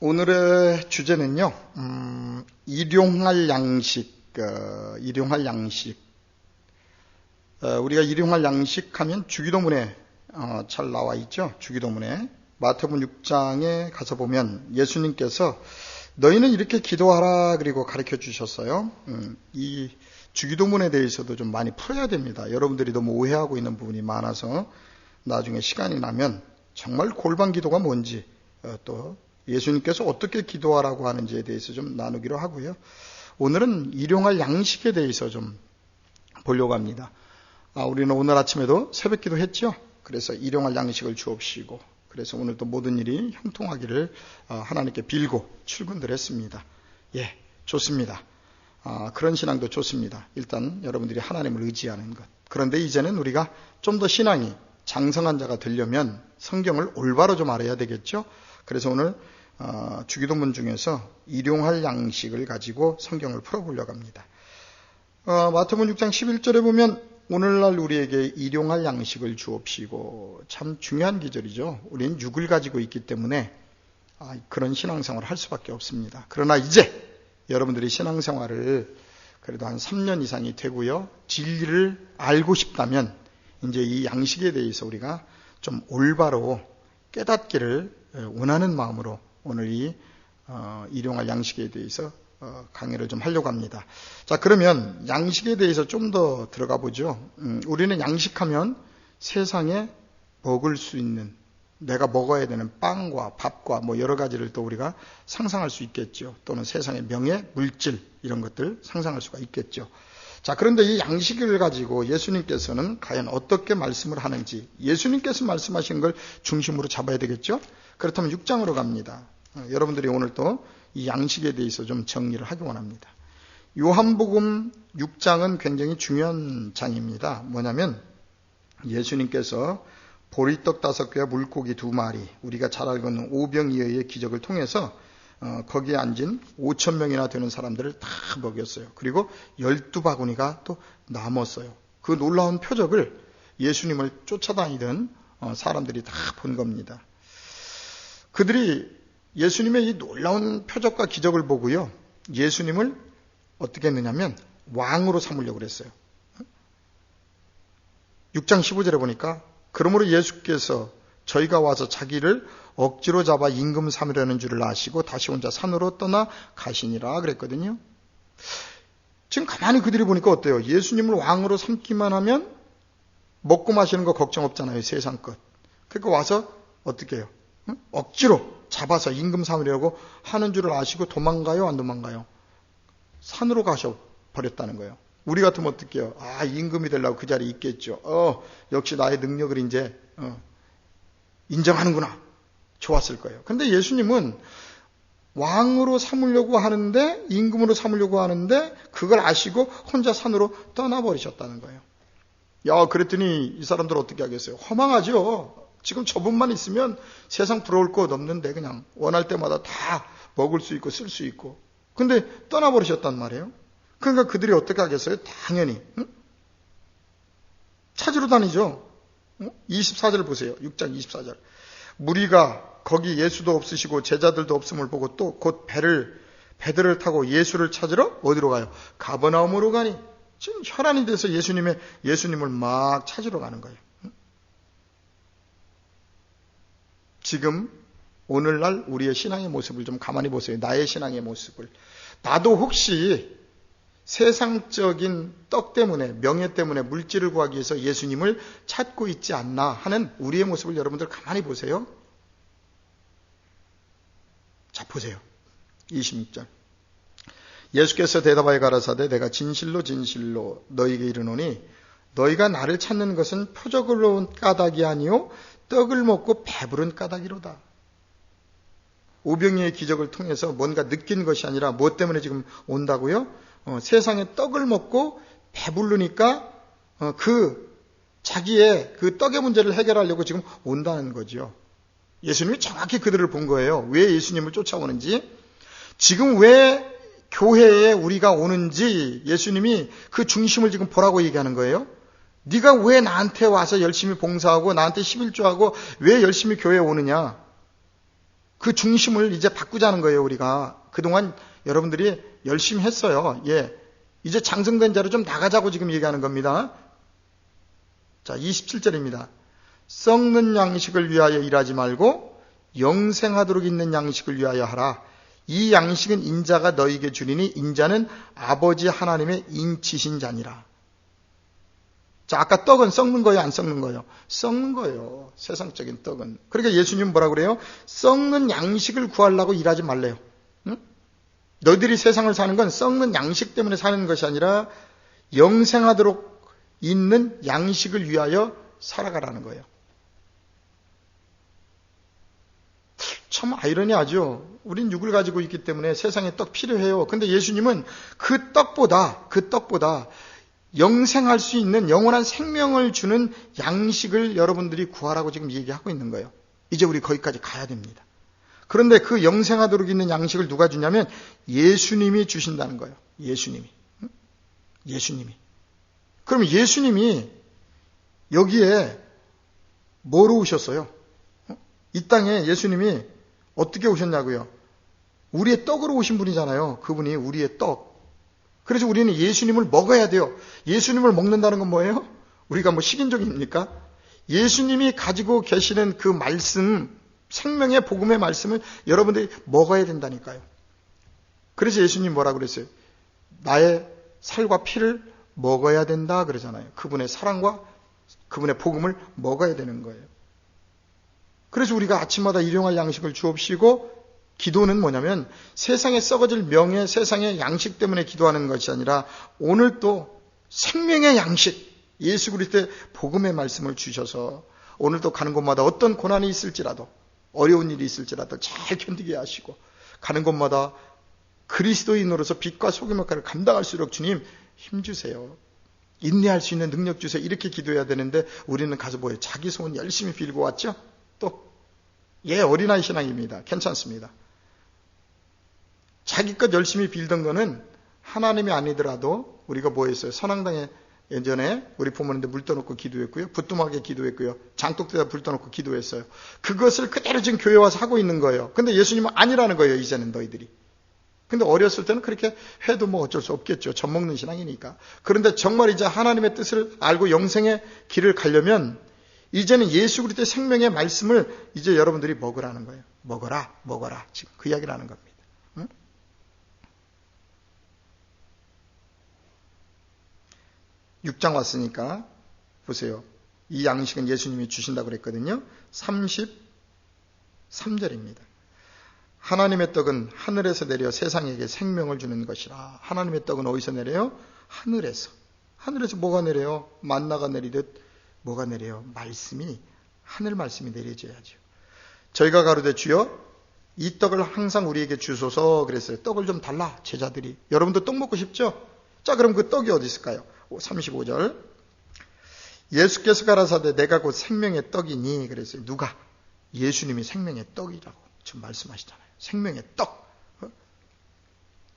오늘의 주제는요, 일용할 양식, 일용할 양식. 우리가 일용할 양식 하면 주기도문에 잘 나와 있죠. 주기도문에. 마태복음 6장에 가서 보면 예수님께서 너희는 이렇게 기도하라 그리고 가르쳐 주셨어요. 이 주기도문에 대해서도 좀 많이 풀어야 됩니다. 여러분들이 너무 오해하고 있는 부분이 많아서 나중에 시간이 나면 정말 골반 기도가 뭔지 또 예수님께서 어떻게 기도하라고 하는지에 대해서 좀 나누기로 하고요. 오늘은 일용할 양식에 대해서 좀 보려고 합니다. 우리는 오늘 아침에도 새벽 기도 했죠. 그래서 일용할 양식을 주옵시고, 그래서 오늘도 모든 일이 형통하기를 하나님께 빌고 출근들 했습니다. 예, 좋습니다. 그런 신앙도 좋습니다. 일단 여러분들이 하나님을 의지하는 것. 그런데 이제는 우리가 좀 더 신앙이 장성한 자가 되려면 성경을 올바로 좀 알아야 되겠죠. 그래서 오늘 주기도문 중에서 일용할 양식을 가지고 성경을 풀어보려고 합니다. 마태복음 6장 11절에 보면 오늘날 우리에게 일용할 양식을 주옵시고, 참 중요한 기절이죠. 우리는 육을 가지고 있기 때문에 그런 신앙생활을 할 수밖에 없습니다. 그러나 이제 여러분들이 신앙생활을 그래도 한 3년 이상이 되고요, 진리를 알고 싶다면 이제 이 양식에 대해서 우리가 좀 올바로 깨닫기를 원하는 마음으로 오늘 이 일용할 양식에 대해서 강의를 좀 하려고 합니다. 자, 그러면 양식에 대해서 좀 더 들어가 보죠. 우리는 양식하면 세상에 먹을 수 있는, 내가 먹어야 되는 빵과 밥과 뭐 여러 가지를 또 우리가 상상할 수 있겠죠. 또는 세상의 명예, 물질 이런 것들 상상할 수가 있겠죠. 자, 그런데 이 양식을 가지고 예수님께서는 과연 어떻게 말씀을 하는지, 예수님께서 말씀하신 걸 중심으로 잡아야 되겠죠. 그렇다면 6장으로 갑니다. 여러분들이 오늘 또 이 양식에 대해서 좀 정리를 하기 원합니다. 요한복음 6장은 굉장히 중요한 장입니다. 뭐냐면 예수님께서 보리떡 5개와 물고기 2마리, 우리가 잘 알고 있는 오병이어의 기적을 통해서 거기에 앉은 5,000명이나 되는 사람들을 다 먹였어요. 그리고 12바구니가 또 남았어요. 그 놀라운 표적을 예수님을 쫓아다니던 사람들이 다 본 겁니다. 그들이 예수님의 이 놀라운 표적과 기적을 보고요, 예수님을 어떻게 했느냐면 왕으로 삼으려고 그랬어요. 6장 15절에 보니까 그러므로 예수께서 저희가 와서 자기를 억지로 잡아 임금 삼으려는 줄을 아시고 다시 혼자 산으로 떠나 가시니라 그랬거든요. 지금 가만히 그들이 보니까 어때요? 예수님을 왕으로 삼기만 하면 먹고 마시는 거 걱정 없잖아요. 세상 것. 그러니까 와서 어떻게 해요? 억지로 잡아서 임금 삼으려고 하는 줄을 아시고 도망가요? 안 도망가요? 산으로 가셔버렸다는 거예요. 우리 같으면 어떻게 해요? 임금이 되려고 그 자리에 있겠죠. 역시 나의 능력을 이제 인정하는구나. 좋았을 거예요. 근데 예수님은 왕으로 삼으려고 하는데, 임금으로 삼으려고 하는데 그걸 아시고 혼자 산으로 떠나버리셨다는 거예요. 야, 그랬더니 이 사람들 어떻게 하겠어요? 허망하죠. 지금 저분만 있으면 세상 부러울 것 없는데 그냥 원할 때마다 다 먹을 수 있고 쓸 수 있고. 근데 떠나버리셨단 말이에요. 그러니까 그들이 어떻게 하겠어요? 당연히 찾으러 다니죠. 24절 보세요. 6장 24절. 무리가 거기 예수도 없으시고 제자들도 없음을 보고 또 곧 배들을 타고 예수를 찾으러 어디로 가요? 가버나움으로 가니. 지금 혈안이 돼서 예수님을 막 찾으러 가는 거예요. 지금 오늘날 우리의 신앙의 모습을 좀 가만히 보세요. 나의 신앙의 모습을. 나도 혹시 세상적인 떡 때문에, 명예 때문에, 물질을 구하기 위해서 예수님을 찾고 있지 않나 하는 우리의 모습을 여러분들 가만히 보세요. 자, 보세요. 26절. 예수께서 대답하여 가라사대 내가 진실로 진실로 너희에게 이르노니 너희가 나를 찾는 것은 표적으로 온 까닭이 아니요 떡을 먹고 배부른 까닭이로다. 오병이의 기적을 통해서 뭔가 느낀 것이 아니라 무엇 때문에 지금 온다고요? 세상에 떡을 먹고 배부르니까 자기의 그 떡의 문제를 해결하려고 지금 온다는 거죠. 예수님이 정확히 그들을 본 거예요. 왜 예수님을 쫓아오는지, 지금 왜 교회에 우리가 오는지 예수님이 그 중심을 지금 보라고 얘기하는 거예요. 네가 왜 나한테 와서 열심히 봉사하고 나한테 11조하고 왜 열심히 교회에 오느냐? 그 중심을 이제 바꾸자는 거예요. 우리가 그동안 여러분들이 열심히 했어요. 예, 이제 장성된 자로 좀 나가자고 지금 얘기하는 겁니다. 자, 27절입니다. 썩는 양식을 위하여 일하지 말고 영생하도록 있는 양식을 위하여 하라. 이 양식은 인자가 너에게 주리니 인자는 아버지 하나님의 인치신 자니라. 자, 아까 떡은 썩는 거예요, 안 썩는 거예요? 썩는 거예요. 세상적인 떡은. 그러니까 예수님은 뭐라 그래요? 썩는 양식을 구하려고 일하지 말래요. 응? 너희들이 세상을 사는 건 썩는 양식 때문에 사는 것이 아니라 영생하도록 있는 양식을 위하여 살아가라는 거예요. 참 아이러니하죠. 우린 육을 가지고 있기 때문에 세상에 떡 필요해요. 근데 예수님은 그 떡보다 영생할 수 있는 영원한 생명을 주는 양식을 여러분들이 구하라고 지금 얘기하고 있는 거예요. 이제 우리 거기까지 가야 됩니다. 그런데 그 영생하도록 있는 양식을 누가 주냐면 예수님이 주신다는 거예요. 예수님이. 그럼 예수님이 여기에 뭐로 오셨어요? 이 땅에 예수님이 어떻게 오셨냐고요? 우리의 떡으로 오신 분이잖아요. 그분이 우리의 떡. 그래서 우리는 예수님을 먹어야 돼요. 예수님을 먹는다는 건 뭐예요? 우리가 뭐 식인종입니까? 예수님이 가지고 계시는 그 말씀, 생명의 복음의 말씀을 여러분들이 먹어야 된다니까요. 그래서 예수님 뭐라 그랬어요? 나의 살과 피를 먹어야 된다 그러잖아요. 그분의 사랑과 그분의 복음을 먹어야 되는 거예요. 그래서 우리가 아침마다 일용할 양식을 주옵시고, 기도는 뭐냐면 세상에 썩어질 명예, 세상의 양식 때문에 기도하는 것이 아니라 오늘 또 생명의 양식, 예수 그리스도의 복음의 말씀을 주셔서 오늘 또 가는 곳마다 어떤 고난이 있을지라도, 어려운 일이 있을지라도 잘 견디게 하시고, 가는 곳마다 그리스도인으로서 빛과 소금 역할을 감당할 수 있도록 주님 힘주세요. 인내할 수 있는 능력 주세요. 이렇게 기도해야 되는데 우리는 가서 뭐예요? 자기 소원 열심히 빌고 왔죠? 또 어린아이 신앙입니다. 괜찮습니다. 자기 것 열심히 빌던 거는 하나님이 아니더라도 우리가 뭐 했어요? 선앙당에 예전에 우리 부모님들 물 떠놓고 기도했고요. 부뚜막에 기도했고요. 장독대에다 불 떠놓고 기도했어요. 그것을 그대로 지금 교회 와서 하고 있는 거예요. 근데 예수님은 아니라는 거예요. 이제는 너희들이. 근데 어렸을 때는 그렇게 해도 뭐 어쩔 수 없겠죠. 젖먹는 신앙이니까. 그런데 정말 이제 하나님의 뜻을 알고 영생의 길을 가려면 이제는 예수 그리스도의 생명의 말씀을 이제 여러분들이 먹으라는 거예요. 먹어라. 지금 그 이야기를 하는 겁니다. 응? 6장 왔으니까 보세요. 이 양식은 예수님이 주신다고 그랬거든요. 33절입니다. 하나님의 떡은 하늘에서 내려 세상에게 생명을 주는 것이라. 하나님의 떡은 어디서 내려요? 하늘에서. 하늘에서 뭐가 내려요? 만나가 내리듯 뭐가 내려요? 말씀이, 하늘 말씀이 내려져야죠. 저희가 가로되 주여 이 떡을 항상 우리에게 주소서 그랬어요. 떡을 좀 달라, 제자들이. 여러분도 떡 먹고 싶죠? 자, 그럼 그 떡이 어디 있을까요? 35절. 예수께서 가라사대 내가 곧 생명의 떡이니 그랬어요. 누가? 예수님이 생명의 떡이라고 지금 말씀하시잖아요. 생명의 떡.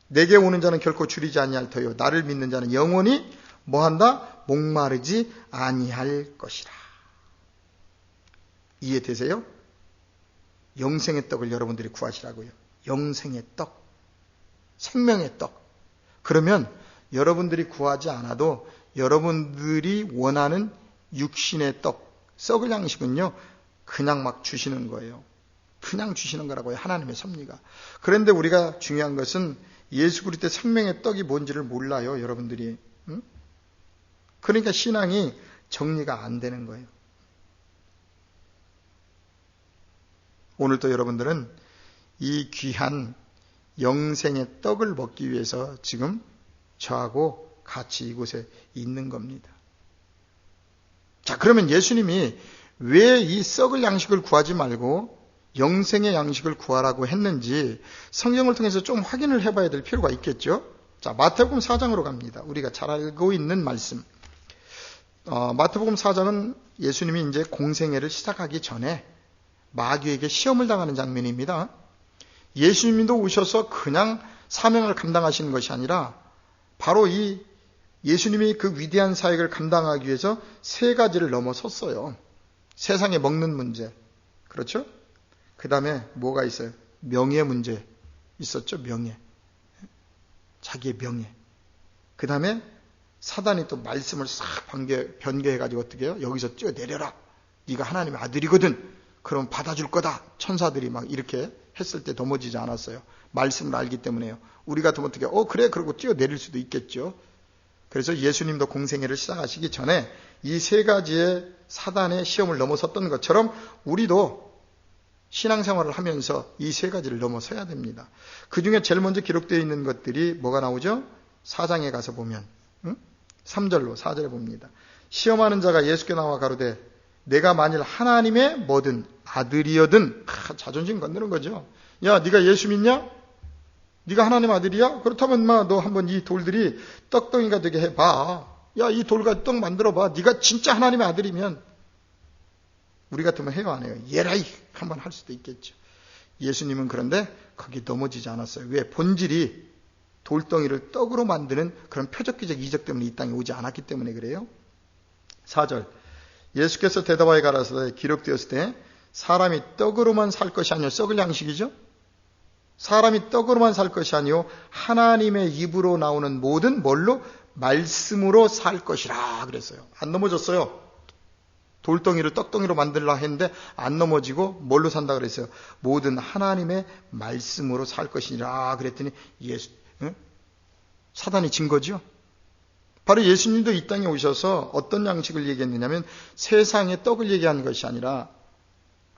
내게 오는 자는 결코 줄이지 아니할 터요. 나를 믿는 자는 영원히 뭐한다? 목마르지 아니할 것이라. 이해되세요? 영생의 떡을 여러분들이 구하시라고요. 영생의 떡. 생명의 떡. 그러면 여러분들이 구하지 않아도 여러분들이 원하는 육신의 떡, 썩을 양식은요, 그냥 막 주시는 거예요. 그냥 주시는 거라고요. 하나님의 섭리가. 그런데 우리가 중요한 것은 예수 그리스도의 생명의 떡이 뭔지를 몰라요. 여러분들이. 응? 그러니까 신앙이 정리가 안 되는 거예요. 오늘도 여러분들은 이 귀한 영생의 떡을 먹기 위해서 지금 저하고 같이 이곳에 있는 겁니다. 자, 그러면 예수님이 왜 이 썩을 양식을 구하지 말고 영생의 양식을 구하라고 했는지 성경을 통해서 좀 확인을 해봐야 될 필요가 있겠죠. 자, 마태복음 4장으로 갑니다. 우리가 잘 알고 있는 말씀. 마태복음 4장은 예수님이 이제 공생애를 시작하기 전에 마귀에게 시험을 당하는 장면입니다. 예수님도 오셔서 그냥 사명을 감당하시는 것이 아니라 바로 이 예수님이 그 위대한 사역을 감당하기 위해서 세 가지를 넘어섰어요. 세상에 먹는 문제. 그렇죠? 그 다음에 뭐가 있어요? 명예 문제 있었죠. 명예. 자기의 명예. 그 다음에 사단이 또 말씀을 싹 변개해가지고 어떻게 해요? 여기서 뛰어내려라. 네가 하나님의 아들이거든. 그럼 받아줄 거다. 천사들이 막 이렇게 했을 때 넘어지지 않았어요. 말씀을 알기 때문에요. 우리 같으면 어떻게 그래 그러고 뛰어내릴 수도 있겠죠. 그래서 예수님도 공생애를 시작하시기 전에 이 세 가지의 사단의 시험을 넘어섰던 것처럼 우리도 신앙생활을 하면서 이 세 가지를 넘어서야 됩니다. 그 중에 제일 먼저 기록되어 있는 것들이 뭐가 나오죠? 4장에 가서 보면 3절로 4절에 봅니다. 시험하는 자가 예수께 나와 가로되 내가 만일 하나님의 뭐든 아들이여든 자존심 건드는 거죠. 야 네가 예수 믿냐? 네가 하나님 아들이야? 그렇다면 너 한번 이 돌들이 떡덩이가 되게 해봐. 야 이 돌과 떡 만들어봐. 네가 진짜 하나님의 아들이면. 우리 같으면 해요 안 해요? 예라이 한번 할 수도 있겠죠. 예수님은 그런데 거기 넘어지지 않았어요. 왜? 본질이 돌덩이를 떡으로 만드는 그런 표적기적 이적 때문에 이 땅에 오지 않았기 때문에 그래요. 4절 예수께서 대답하여 가라사대 기록되었을 때 사람이 떡으로만 살 것이 아니요 썩을 양식이죠. 사람이 떡으로만 살 것이 아니요 하나님의 입으로 나오는 모든 뭘로? 말씀으로 살 것이라 그랬어요. 안 넘어졌어요. 돌덩이를 떡덩이로 만들라 했는데 안 넘어지고 뭘로 산다 그랬어요? 모든 하나님의 말씀으로 살 것이라 그랬더니 사단이 진 거죠. 바로 예수님도 이 땅에 오셔서 어떤 양식을 얘기했느냐면 세상의 떡을 얘기하는 것이 아니라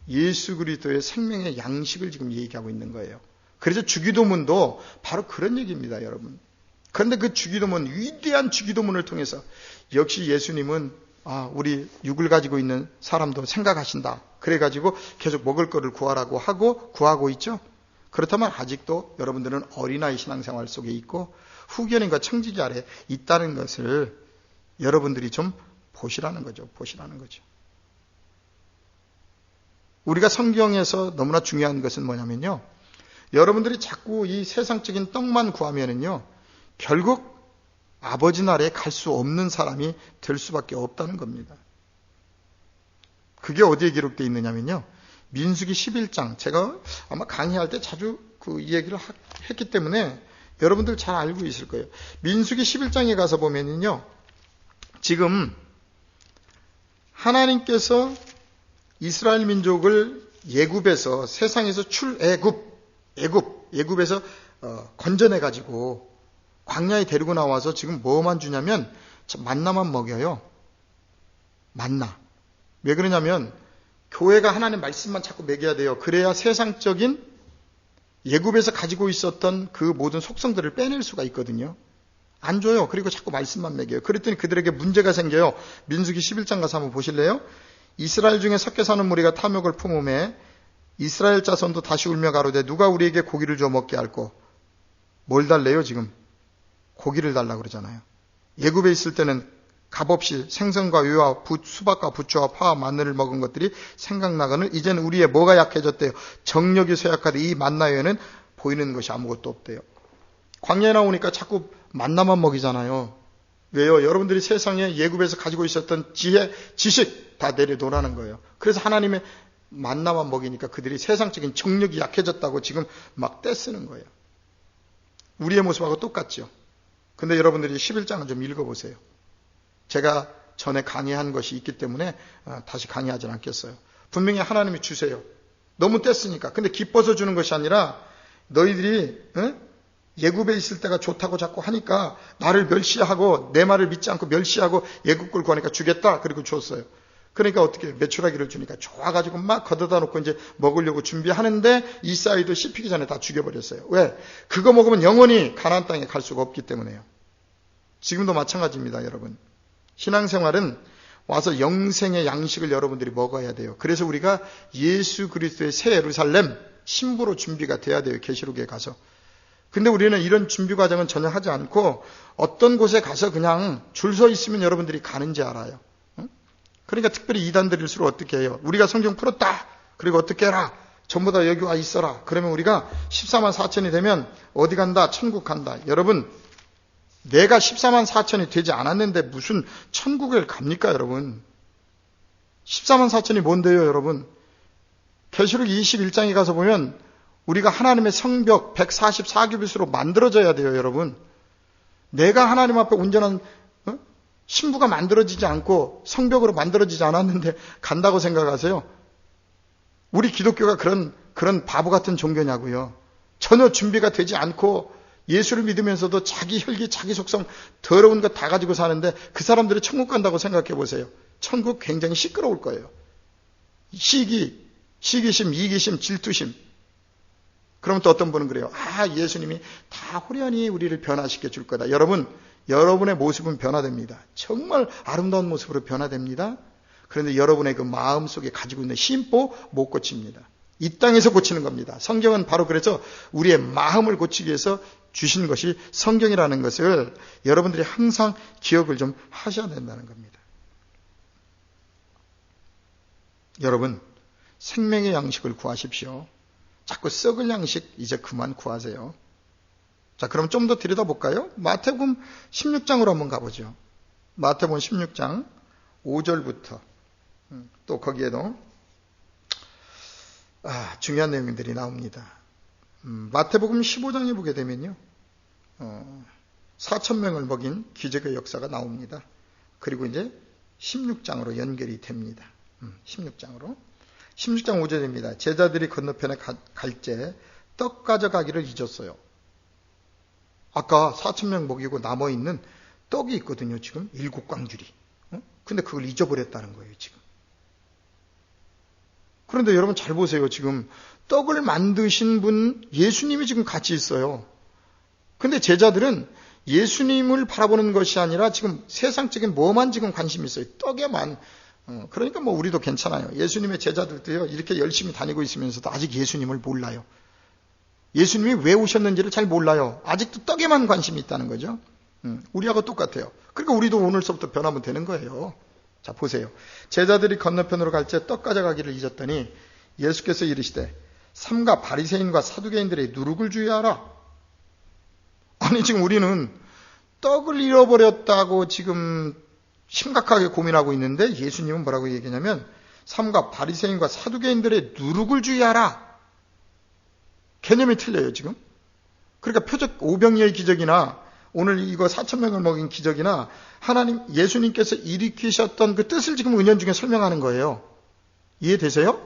예수 그리스도의 생명의 양식을 지금 얘기하고 있는 거예요. 그래서 주기도문도 바로 그런 얘기입니다, 여러분. 그런데 그 주기도문, 위대한 주기도문을 통해서 역시 예수님은 우리 육을 가지고 있는 사람도 생각하신다. 그래가지고 계속 먹을 거를 구하라고 하고 구하고 있죠. 그렇다면 아직도 여러분들은 어린아이 신앙생활 속에 있고 후견인과 청지기 아래 있다는 것을 여러분들이 좀 보시라는 거죠. 우리가 성경에서 너무나 중요한 것은 뭐냐면요. 여러분들이 자꾸 이 세상적인 떡만 구하면은요. 결국 아버지 나라에 갈 수 없는 사람이 될 수밖에 없다는 겁니다. 그게 어디에 기록되어 있느냐면요. 민수기 11장. 제가 아마 강의할 때 자주 이 얘기를 했기 때문에 여러분들 잘 알고 있을 거예요. 민수기 11장에 가서 보면은요. 지금 하나님께서 이스라엘 민족을 예굽에서 세상에서 애굽에서 건져내 가지고 광야에 데리고 나와서 지금 뭐만 주냐면 만나만 먹여요. 만나. 왜 그러냐면 교회가 하나님 말씀만 자꾸 먹여야 돼요. 그래야 세상적인 예굽에서 가지고 있었던 그 모든 속성들을 빼낼 수가 있거든요. 안 줘요. 그리고 자꾸 말씀만 먹여요. 그랬더니 그들에게 문제가 생겨요. 민수기 11장 가서 한번 보실래요? 이스라엘 중에 섞여 사는 무리가 탐욕을 품음에 이스라엘 자손도 다시 울며 가로되 누가 우리에게 고기를 줘 먹게 할꼬. 뭘 달래요 지금? 고기를 달라고 그러잖아요. 예굽에 있을 때는 값없이 생선과 유와 수박과 부추와 파와 마늘을 먹은 것들이 생각나거늘 이제는 우리의 뭐가 약해졌대요? 정력이 쇠약하되 이 만나 외에는 보이는 것이 아무것도 없대요. 광야에 나오니까 자꾸 만나만 먹이잖아요. 왜요? 여러분들이 세상에 예굽에서 가지고 있었던 지혜, 지식 다 내려놓으라는 거예요. 그래서 하나님의 만나만 먹이니까 그들이 세상적인 정력이 약해졌다고 지금 막 떼쓰는 거예요. 우리의 모습하고 똑같죠. 근데 여러분들이 11장을 좀 읽어보세요. 제가 전에 강의한 것이 있기 때문에 다시 강의하진 않겠어요. 분명히 하나님이 주세요. 너무 뗐으니까. 근데 기뻐서 주는 것이 아니라 너희들이 예굽에 있을 때가 좋다고 자꾸 하니까 나를 멸시하고 내 말을 믿지 않고 멸시하고 예굽 걸 구하니까 주겠다. 그리고 줬어요. 그러니까 어떻게 메추라기를 주니까 좋아가지고 막 걷어다 놓고 이제 먹으려고 준비하는데 이사이도 씹히기 전에 다 죽여버렸어요. 왜? 그거 먹으면 영원히 가나안 땅에 갈 수가 없기 때문에요. 지금도 마찬가지입니다, 여러분. 신앙생활은 와서 영생의 양식을 여러분들이 먹어야 돼요. 그래서 우리가 예수 그리스도의 새 예루살렘 신부로 준비가 돼야 돼요. 계시록에 가서. 근데 우리는 이런 준비 과정은 전혀 하지 않고 어떤 곳에 가서 그냥 줄 서 있으면 여러분들이 가는지 알아요. 그러니까 특별히 이단들일수록 어떻게 해요? 우리가 성경 풀었다. 그리고 어떻게 해라. 전부 다 여기 와 있어라. 그러면 우리가 14만 4천이 되면 어디 간다? 천국 간다. 여러분, 내가 14만 4천이 되지 않았는데 무슨 천국을 갑니까, 여러분? 14만 4천이 뭔데요, 여러분? 계시록 21장에 가서 보면 우리가 하나님의 성벽 144규빗으로 만들어져야 돼요, 여러분. 내가 하나님 앞에 온전한 신부가 만들어지지 않고 성벽으로 만들어지지 않았는데 간다고 생각하세요? 우리 기독교가 그런 바보 같은 종교냐고요. 전혀 준비가 되지 않고 예수를 믿으면서도 자기 혈기, 자기 속성, 더러운 것 다 가지고 사는데 그 사람들이 천국 간다고 생각해 보세요. 천국 굉장히 시끄러울 거예요. 시기심, 이기심, 질투심. 그러면 또 어떤 분은 그래요. 예수님이 다 호련히 우리를 변화시켜 줄 거다. 여러분, 여러분의 모습은 변화됩니다. 정말 아름다운 모습으로 변화됩니다. 그런데 여러분의 그 마음 속에 가지고 있는 심보 못 고칩니다. 이 땅에서 고치는 겁니다. 성경은 바로 그래서 우리의 마음을 고치기 위해서 주신 것이 성경이라는 것을 여러분들이 항상 기억을 좀 하셔야 된다는 겁니다. 여러분, 생명의 양식을 구하십시오. 자꾸 썩을 양식 이제 그만 구하세요. 자, 그럼 좀 더 들여다볼까요? 마태복음 16장으로 한번 가보죠. 마태복음 16장 5절부터 또 거기에도 중요한 내용들이 나옵니다. 마태복음 15장에 보게 되면요, 4,000명을 먹인 기적의 역사가 나옵니다. 그리고 이제 16장으로 연결이 됩니다. 16장으로. 16장 5절입니다. 제자들이 건너편에 갈 때 떡 가져가기를 잊었어요. 아까 4,000명 먹이고 남아있는 떡이 있거든요, 지금. 7광주리. 근데 그걸 잊어버렸다는 거예요, 지금. 그런데 여러분 잘 보세요. 지금 떡을 만드신 분 예수님이 지금 같이 있어요. 근데 제자들은 예수님을 바라보는 것이 아니라 지금 세상적인 뭐만 지금 관심이 있어요. 떡에만. 그러니까 뭐 우리도 괜찮아요. 예수님의 제자들도요, 이렇게 열심히 다니고 있으면서도 아직 예수님을 몰라요. 예수님이 왜 오셨는지를 잘 몰라요. 아직도 떡에만 관심이 있다는 거죠. 우리하고 똑같아요. 그러니까 우리도 오늘서부터 변하면 되는 거예요. 자, 보세요. 제자들이 건너편으로 갈 때 떡 가져가기를 잊었더니 예수께서 이르시되 삼가 바리새인과 사두개인들의 누룩을 주의하라. 아니, 지금 우리는 떡을 잃어버렸다고 지금 심각하게 고민하고 있는데 예수님은 뭐라고 얘기하냐면 삼가 바리새인과 사두개인들의 누룩을 주의하라. 개념이 틀려요, 지금. 그러니까 표적 오병이어의 기적이나 오늘 이거 4,000명을 먹인 기적이나 하나님, 예수님께서 일으키셨던 그 뜻을 지금 은연중에 설명하는 거예요. 이해되세요?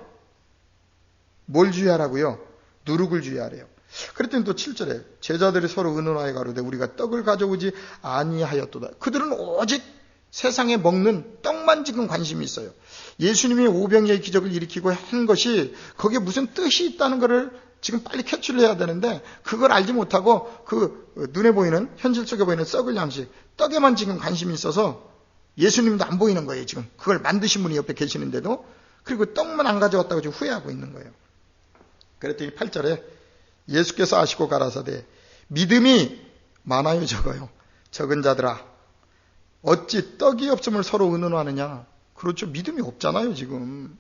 뭘 주의하라고요? 누룩을 주의하래요. 그랬더니 또 7절에 제자들이 서로 의논하여 가로되 우리가 떡을 가져오지 아니하였도다. 그들은 오직 세상에 먹는 떡만 지금 관심이 있어요. 예수님이 오병이어의 기적을 일으키고 한 것이 거기에 무슨 뜻이 있다는 것을 지금 빨리 캐치를 해야 되는데 그걸 알지 못하고 그 눈에 보이는, 현실 속에 보이는 썩을 양식, 떡에만 지금 관심이 있어서 예수님도 안 보이는 거예요, 지금. 그걸 만드신 분이 옆에 계시는데도. 그리고 떡만 안 가져왔다고 지금 후회하고 있는 거예요. 그랬더니 8절에 예수께서 아시고 가라사대 믿음이 많아요, 적어요? 적은 자들아, 어찌 떡이 없음을 서로 의논하느냐? 그렇죠. 믿음이 없잖아요, 지금.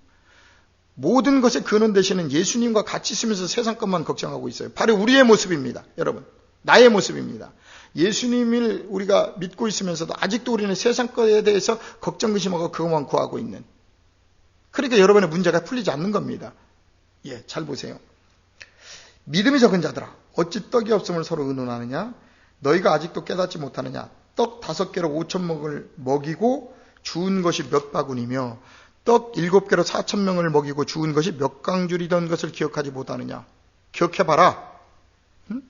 모든 것에 근원 되시는 예수님과 같이 있으면서 세상 것만 걱정하고 있어요. 바로 우리의 모습입니다, 여러분. 나의 모습입니다. 예수님을 우리가 믿고 있으면서도 아직도 우리는 세상 것에 대해서 걱정, 의심하고 그것만 구하고 있는. 그러니까 여러분의 문제가 풀리지 않는 겁니다. 예, 잘 보세요. 믿음이 적은 자들아, 어찌 떡이 없음을 서로 의논하느냐? 너희가 아직도 깨닫지 못하느냐? 떡 5개로 5,000명을 먹이고 주운 것이 몇 바구니며 떡 7개로 4,000명을 먹이고 주운 것이 몇 강줄이던 것을 기억하지 못하느냐? 기억해봐라. 응?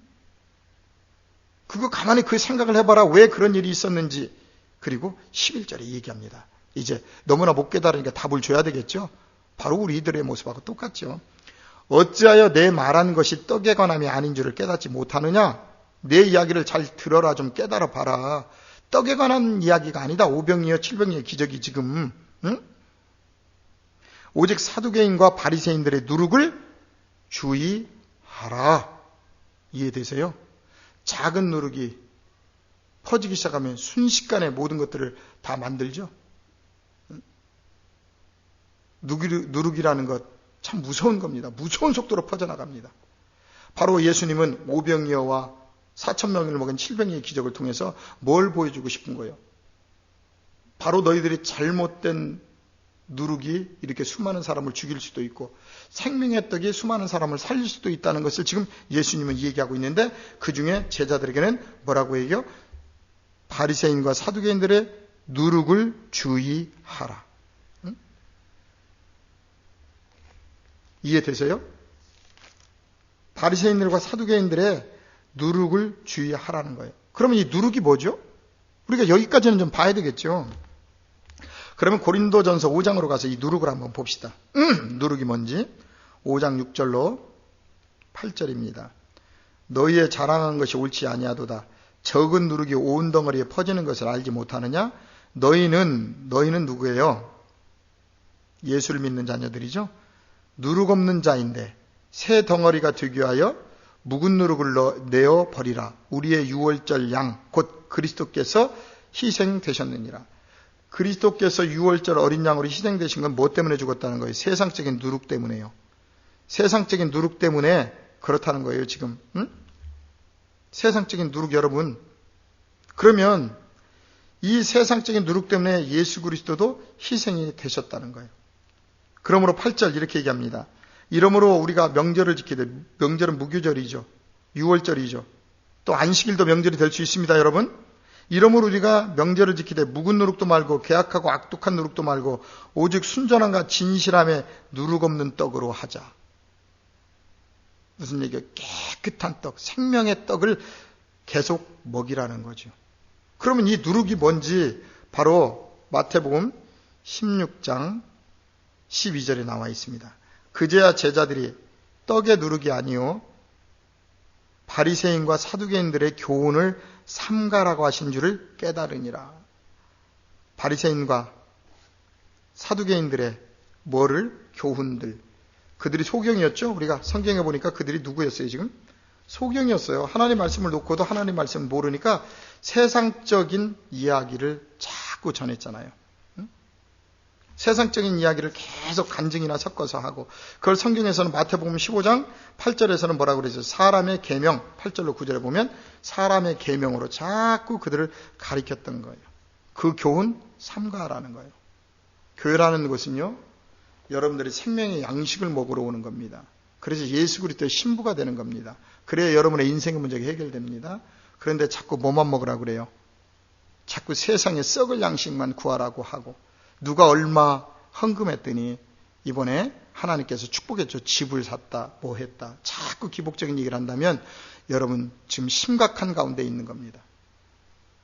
그거 가만히 그 생각을 해봐라. 왜 그런 일이 있었는지. 그리고 11절에 얘기합니다. 이제 너무나 못 깨달으니까 답을 줘야 되겠죠? 바로 우리들의 모습하고 똑같죠. 어찌하여 내 말한 것이 떡에 관함이 아닌 줄을 깨닫지 못하느냐? 내 이야기를 잘 들어라. 좀 깨달아 봐라. 떡에 관한 이야기가 아니다. 오병이어 7병이어 기적이 지금. 응? 오직 사두개인과 바리새인들의 누룩을 주의하라. 이해되세요? 작은 누룩이 퍼지기 시작하면 순식간에 모든 것들을 다 만들죠. 누룩이라는 것 참 무서운 겁니다. 무서운 속도로 퍼져나갑니다. 바로 예수님은 오병이어와 4,000명을 먹은 7병이의 기적을 통해서 뭘 보여주고 싶은 거예요? 바로 너희들이 잘못된 누룩이 이렇게 수많은 사람을 죽일 수도 있고 생명의 떡이 수많은 사람을 살릴 수도 있다는 것을 지금 예수님은 얘기하고 있는데, 그 중에 제자들에게는 뭐라고 얘기해요? 바리새인과 사두개인들의 누룩을 주의하라. 응? 이해되세요? 바리새인들과 사두개인들의 누룩을 주의하라는 거예요. 그러면 이 누룩이 뭐죠? 우리가 여기까지는 좀 봐야 되겠죠. 그러면 고린도전서 5장으로 가서 이 누룩을 한번 봅시다. 누룩이 뭔지 5장 6절로 8절입니다. 너희의 자랑한 것이 옳지 아니하도다. 적은 누룩이 온 덩어리에 퍼지는 것을 알지 못하느냐? 너희는 누구예요? 예수를 믿는 자녀들이죠. 누룩 없는 자인데 새 덩어리가 되기 위하여 묵은 누룩을 내어 버리라. 우리의 유월절 양 곧 그리스도께서 희생되셨느니라. 그리스도께서 유월절 어린 양으로 희생되신 건 뭐 때문에 죽었다는 거예요? 세상적인 누룩 때문에요. 세상적인 누룩 때문에 그렇다는 거예요, 지금. 응? 세상적인 누룩, 여러분. 그러면 이 세상적인 누룩 때문에 예수 그리스도도 희생이 되셨다는 거예요. 그러므로 8절 이렇게 얘기합니다. 이러므로 우리가 명절을 지키되, 명절은 무교절이죠. 유월절이죠. 또 안식일도 명절이 될 수 있습니다, 여러분. 이러므로 우리가 명절을 지키되 묵은 누룩도 말고 계약하고 악독한 누룩도 말고 오직 순전함과 진실함에 누룩 없는 떡으로 하자. 무슨 얘기예요? 깨끗한 떡, 생명의 떡을 계속 먹이라는 거죠. 그러면 이 누룩이 뭔지 바로 마태복음 16장 12절에 나와 있습니다. 그제야 제자들이 떡의 누룩이 아니요 바리새인과 사두개인들의 교훈을 삼가라고 하신 줄을 깨달으니라. 바리새인과 사두개인들의 뭐를? 교훈들. 그들이 소경이었죠. 우리가 성경에 보니까 그들이 누구였어요 지금? 소경이었어요. 하나님 말씀을 놓고도 하나님 말씀을 모르니까 세상적인 이야기를 자꾸 전했잖아요. 세상적인 이야기를 계속 간증이나 섞어서 하고, 그걸 성경에서는 마태복음 15장 8절에서는 뭐라고 그러죠? 사람의 계명, 8절로 9절에 보면 사람의 계명으로 자꾸 그들을 가리켰던 거예요. 그 교훈 삼가라는 거예요. 교회라는 것은요, 여러분들이 생명의 양식을 먹으러 오는 겁니다. 그래서 예수 그리스도의 신부가 되는 겁니다. 그래야 여러분의 인생의 문제가 해결됩니다. 그런데 자꾸 뭐만 먹으라고 그래요? 자꾸 세상에 썩을 양식만 구하라고 하고, 누가 얼마 헌금했더니 이번에 하나님께서 축복했죠. 집을 샀다, 뭐 했다. 자꾸 기복적인 얘기를 한다면 여러분 지금 심각한 가운데 있는 겁니다.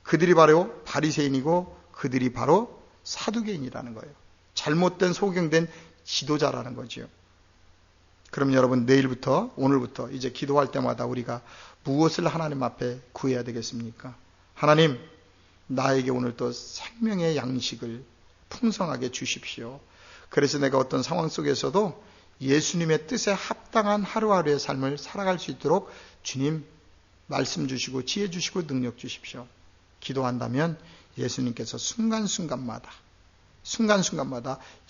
그들이 바로 바리새인이고 그들이 바로 사두개인이라는 거예요. 잘못된 소경된 지도자라는 거죠. 그럼 여러분 내일부터, 오늘부터 이제 기도할 때마다 우리가 무엇을 하나님 앞에 구해야 되겠습니까? 하나님, 나에게 오늘 또 생명의 양식을 풍성하게 주십시오. 그래서 내가 어떤 상황 속에서도 예수님의 뜻에 합당한 하루하루의 삶을 살아갈 수 있도록 주님 말씀 주시고 지혜 주시고 능력 주십시오. 기도한다면 예수님께서 순간순간마다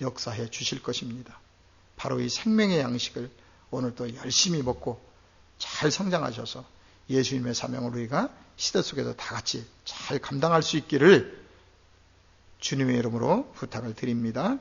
역사해 주실 것입니다. 바로 이 생명의 양식을 오늘 또 열심히 먹고 잘 성장하셔서 예수님의 사명을 우리가 시대 속에서 다 같이 잘 감당할 수 있기를 주님의 이름으로 부탁을 드립니다.